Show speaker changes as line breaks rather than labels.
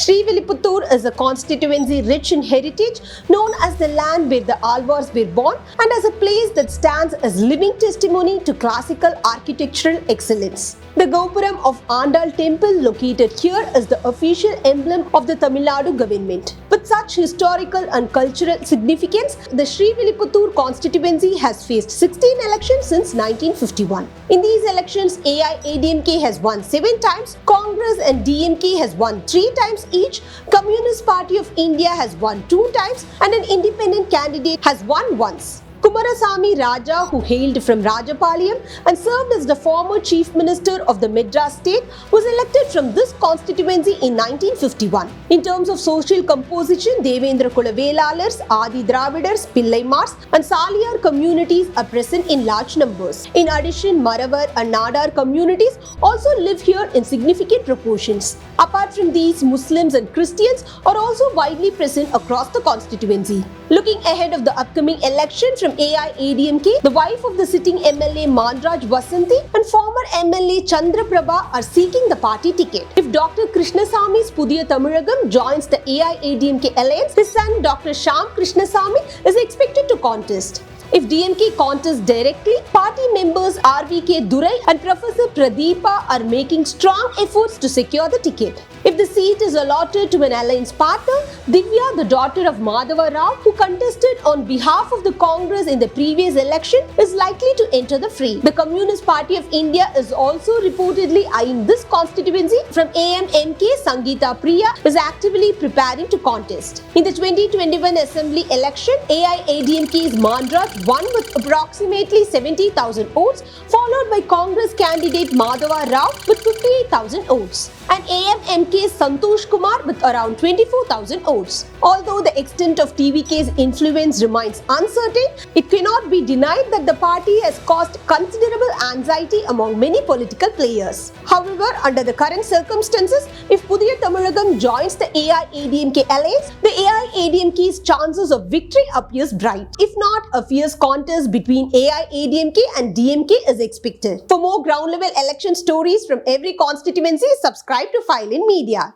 Srivilliputtooru is a constituency rich in heritage, known as the land where the Alvars were born and as a place that stands as living testimony to classical architectural excellence. The Gopuram of Andal temple located here is the official emblem of the Tamil Nadu government. With such historical and cultural significance, the Srivilliputtooru constituency has faced 16 elections since 1951. In these elections, AIADMK has won 7 times, Congress and DMK has won 3 times each, Communist Party of India has won 2 times, and an independent candidate has won once. Kumarasamy Raja, who hailed from Rajapalayam and served as the former Chief Minister of the Madras state, was elected from this constituency in 1951. In terms of social composition, Devendra Kula Velalars, Adi Dravidars, Pillaimars and Saliyar communities are present in large numbers. In addition, Maravar and Nadar communities also live here in significant proportions. Apart from these, Muslims and Christians are also widely present across the constituency. Looking ahead of the upcoming election from AIADMK, the wife of the sitting MLA Manraj Vasanthi and former MLA Chandraprabha are seeking the party ticket. If Dr. Krishnasamy's Pudhiya Tamizhagam joins the AIADMK alliance, his son Dr. Shyam Krishnasamy is expected to contest. If DMK contests directly, party members RVK Durai and Professor Pradeepa are making strong efforts to secure the ticket. If the seat is allotted to an alliance partner, Divya, the daughter of Madhava Rao, who contested on behalf of the Congress in the previous election, is likely to enter the fray. The Communist Party of India is also reportedly eyeing this constituency. From AMMK, Sangeeta Priya is actively preparing to contest. In the 2021 Assembly election, AIADMK's Manraj won with approximately 70,000 votes, followed by Congress candidate Madhava Rao with 58,000 votes, and AMMK's Santosh Kumar with around 24,000 votes. Although the extent of TVK's influence remains uncertain, it cannot be denied that the party has caused considerable anxiety among many political players. However, under the current circumstances, if Pudhiya Tamizhagam joins the AIADMK alliance, the AIADMK's chances of victory appears bright. If not, a fierce contest between AIADMK and DMK is expected. For more ground level election stories from every constituency, subscribe to File in Media.